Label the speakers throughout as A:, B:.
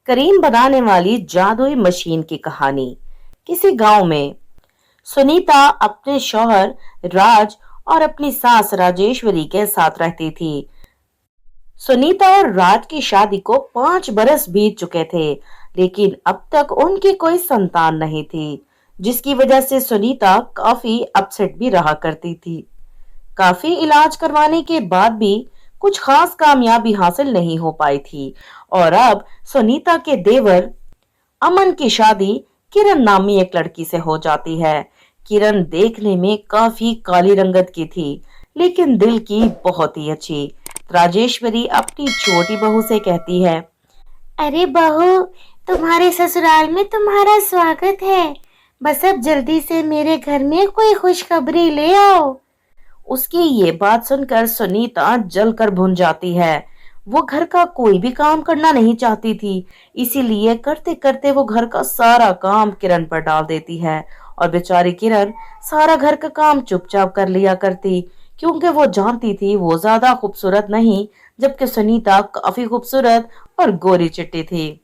A: करीम बनाने वाली जादुई मशीन की कहानी। किसी गांव में सुनीता अपने शौहर राज और अपनी सास राजेश्वरी के साथ रहती थी। सुनीता और राज की शादी को 5 बरस बीत चुके थे, लेकिन अब तक उनकी कोई संतान नहीं थी, जिसकी वजह से सुनीता काफी अपसेट भी रहा करती थी। काफी इलाज करवाने के बाद भी कुछ खास कामयाबी हासिल नहीं हो पाई थी और अब सुनीता के देवर अमन की शादी किरण नामी एक लड़की से हो जाती है। किरण देखने में काफी काली रंगत की थी, लेकिन दिल की बहुत ही अच्छी। राजेश्वरी अपनी छोटी बहू से कहती है,
B: अरे बहू, तुम्हारे ससुराल में तुम्हारा स्वागत है। बस अब जल्दी से मेरे घर में कोई खुशखबरी ले आओ।
A: उसकी ये बात सुनकर सुनीता जलकर भुन जाती है। वो घर का कोई भी काम करना नहीं चाहती थी, इसीलिए करते करते वो घर का सारा काम किरण पर डाल देती है। और बेचारी किरण सारा घर का काम चुपचाप कर लिया करती, क्योंकि वो जानती थी वो ज्यादा खूबसूरत नहीं, जबकि सुनीता काफी खूबसूरत और गोरी चिट्टी थी।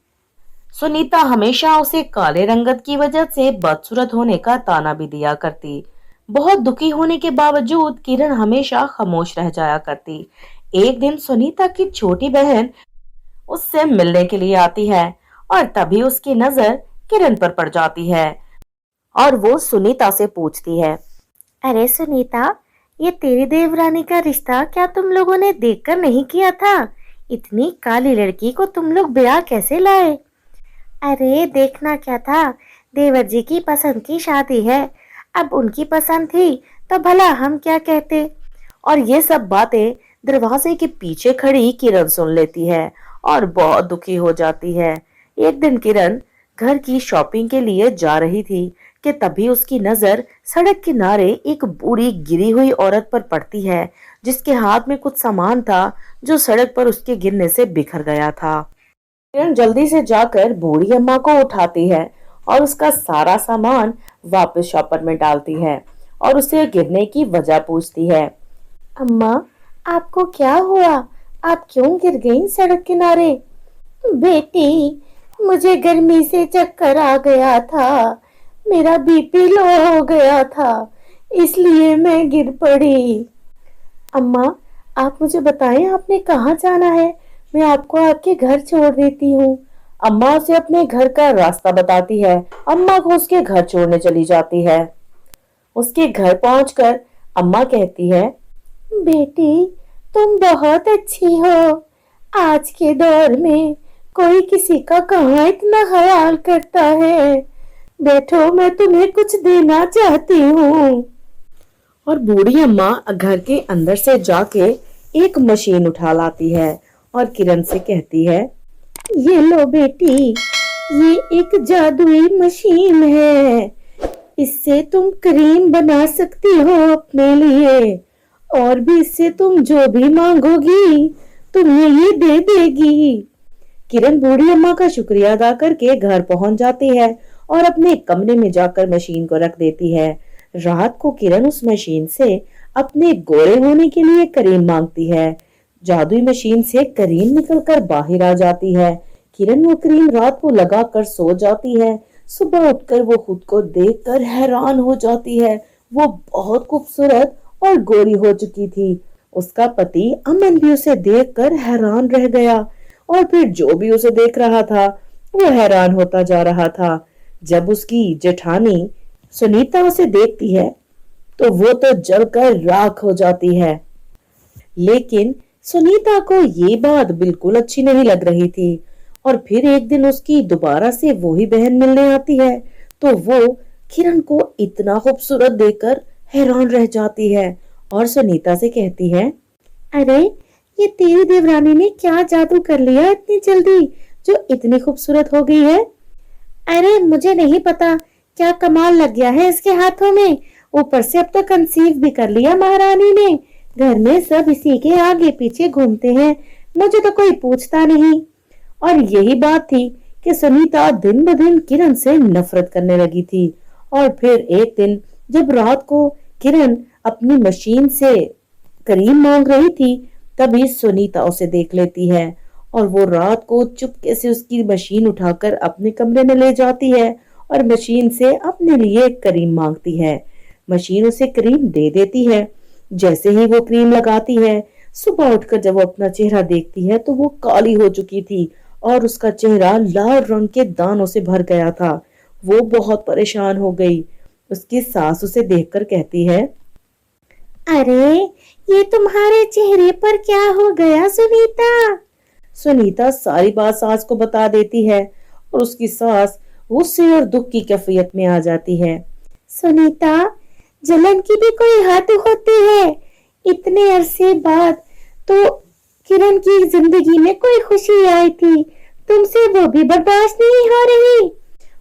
A: सुनीता हमेशा उसे काले रंगत की वजह से बदसूरत होने का ताना भी दिया करती। बहुत दुखी होने के बावजूद किरण हमेशा खामोश रह जाया करती। एक दिन सुनीता की छोटी बहन उससे मिलने के लिए आती है और तभी उसकी नजर किरण पर पड़ जाती है और वो सुनीता से पूछती है,
B: अरे सुनीता, ये तेरी देवरानी का रिश्ता क्या तुम लोगों ने देखकर नहीं किया था? इतनी काली लड़की को तुम लोग ब्याह कैसे लाए? अरे देखना क्या था, देवर जी की पसंद की शादी है। अब उनकी पसंद थी तो भला हम क्या कहते।
A: और ये सब बातें दरवाजे के पीछे खड़ी किरण सुन लेती है और बहुत दुखी हो जाती है। एक दिन किरण घर की शॉपिंग के लिए जा रही थी कि तभी उसकी नजर सड़क किनारे एक बूढ़ी गिरी हुई औरत पर पड़ती है, जिसके हाथ में कुछ सामान था जो सड़क पर उसके गिरने से बिखर गया था। किरण जल्दी से जाकर बूढ़ी अम्मा को उठाती है और उसका सारा सामान वापस शॉपर में डालती है और उसे गिरने की वजह पूछती है।
B: अम्मा, आपको क्या हुआ? आप क्यों गिर गई सड़क किनारे? बेटी, मुझे गर्मी से चक्कर आ गया था। मेरा बीपी लो हो गया था, इसलिए मैं गिर पड़ी। अम्मा, आप मुझे बताएं आपने कहाँ जाना है? मैं आपको आपके घर छोड़ देती हूँ।
A: अम्मा उसे अपने घर का रास्ता बताती है। अम्मा को उसके घर छोड़ने चली जाती है। उसके घर पहुंचकर अम्मा कहती है,
B: बेटी, तुम बहुत अच्छी हो। आज के दौर में कोई किसी का कहाँ इतना ख्याल करता है। बैठो, मैं तुम्हें कुछ देना चाहती हूँ।
A: और बूढ़ी अम्मा घर के अंदर से जाके एक मशीन उठा लाती है और किरण से कहती है,
B: ये लो बेटी, ये एक जादुई मशीन है। इससे तुम क्रीम बना सकती हो अपने लिए, और भी इससे तुम जो भी मांगोगी तुम्हें ये दे देगी।
A: किरण बूढ़ी अम्मा का शुक्रिया अदा करके घर पहुंच जाती है और अपने कमरे में जाकर मशीन को रख देती है। रात को किरण उस मशीन से अपने गोरे होने के लिए क्रीम मांगती है। जादुई मशीन से क्रीम निकलकर बाहर आ जाती है। किरण वो क्रीम रात को लगाकर सो जाती है। सुबह उठकर वो खुद को देखकर हैरान हो जाती है। वो बहुत खूबसूरत और गोरी हो चुकी थी। उसका पति अमन भी उसे देखकर हैरान रह गया और फिर जो भी उसे देख रहा था वो हैरान होता जा रहा था। जब उसकी जेठानी सुनीता उसे देखती है तो वो तो जलकर राख हो जाती है। लेकिन सुनीता को ये बात बिल्कुल अच्छी नहीं लग रही थी। और फिर एक दिन उसकी दोबारा से वही बहन मिलने आती है तो वो किरण को इतना खूबसूरत देखकर हैरान रह जाती है और सुनीता से कहती है,
B: अरे ये तेरी देवरानी ने क्या जादू कर लिया इतनी जल्दी, जो इतनी खूबसूरत हो गई है? अरे मुझे नहीं पता क्या कमाल लग गया है इसके हाथों में। ऊपर से अब तो कंसीव भी कर लिया महारानी ने। घर में सब इसी के आगे पीछे घूमते हैं, मुझे तो कोई पूछता नहीं।
A: और यही बात थी कि सुनीता दिन ब दिन किरण से नफरत करने लगी थी। और फिर एक दिन जब रात को किरण अपनी मशीन से क्रीम मांग रही थी, तभी सुनीता उसे देख लेती है और वो रात को चुपके से उसकी मशीन उठाकर अपने कमरे में ले जाती है और मशीन से अपने लिए क्रीम मांगती है। मशीन उसे क्रीम दे देती है। जैसे ही वो क्रीम लगाती है, सुबह उठकर जब वो अपना चेहरा देखती है तो वो काली हो चुकी थी और उसका चेहरा लाल रंग के दानों से भर गया था। वो बहुत परेशान हो गई। उसकी सास उसे देखकर कहती है,
B: अरे, ये तुम्हारे चेहरे पर क्या हो गया सुनीता?
A: सुनीता सारी बात सास को बता देती है और उसकी सास गुस्से और दुख की कैफियत में आ जाती है।
B: सुनीता, जलन की भी कोई हद होती है। इतने अरसे बाद तो किरण की जिंदगी में कोई खुशी आई थी, तुमसे वो भी बर्दाश्त नहीं हो रही।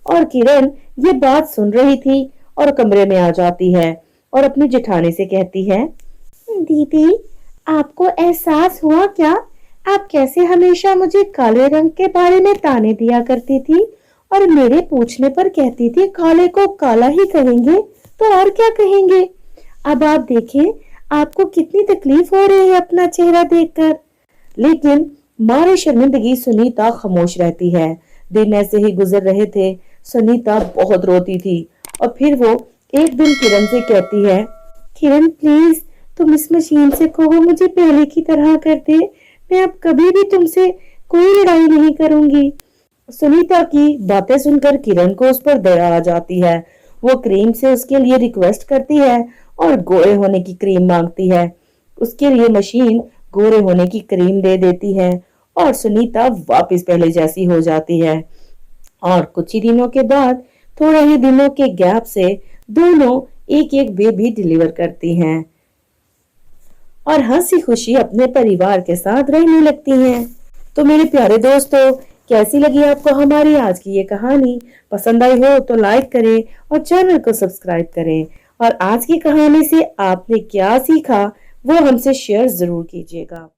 A: और किरण ये बात सुन रही थी और कमरे में आ जाती है और अपनी जेठानी से कहती है,
B: दीदी, आपको एहसास हुआ क्या? आप कैसे हमेशा मुझे काले रंग के बारे में ताने दिया करती थी और मेरे पूछने पर कहती थी काले को काला ही कहेंगे तो और क्या कहेंगे। अब आप देखें, आपको कितनी तकलीफ हो रही है अपना चेहरा देखकर।
A: लेकिन मारे शर्मिंदगी सुनीता खामोश रहती है। दिन ऐसे ही गुजर रहे थे। सुनीता बहुत रोती थी और फिर वो एक दिन किरण से कहती है,
B: किरण प्लीज, तुम इस मशीन से कहो मुझे पहले की तरह कर दे। मैं अब कभी भी तुमसे कोई लड़ाई नहीं करूंगी।
A: सुनीता की बातें सुनकर किरण को उस पर दया आ जाती है। वो क्रीम से उसके लिए रिक्वेस्ट करती है और गोरे होने की क्रीम मांगती है। उसके लिए मशीन गोरे होने की क्रीम दे देती है और सुनीता वापस पहले जैसी हो जाती है। और कुछ ही दिनों के बाद, थोड़े ही दिनों के गैप से दोनों एक एक बेबी डिलीवर करती हैं और हंसी खुशी अपने परिवार के साथ रहने लगती हैं। तो मेरे प्यारे दोस्तों, कैसी लगी आपको हमारी आज की ये कहानी? पसंद आई हो तो लाइक करें और चैनल को सब्सक्राइब करें। और आज की कहानी से आपने क्या सीखा वो हमसे शेयर जरूर कीजिएगा।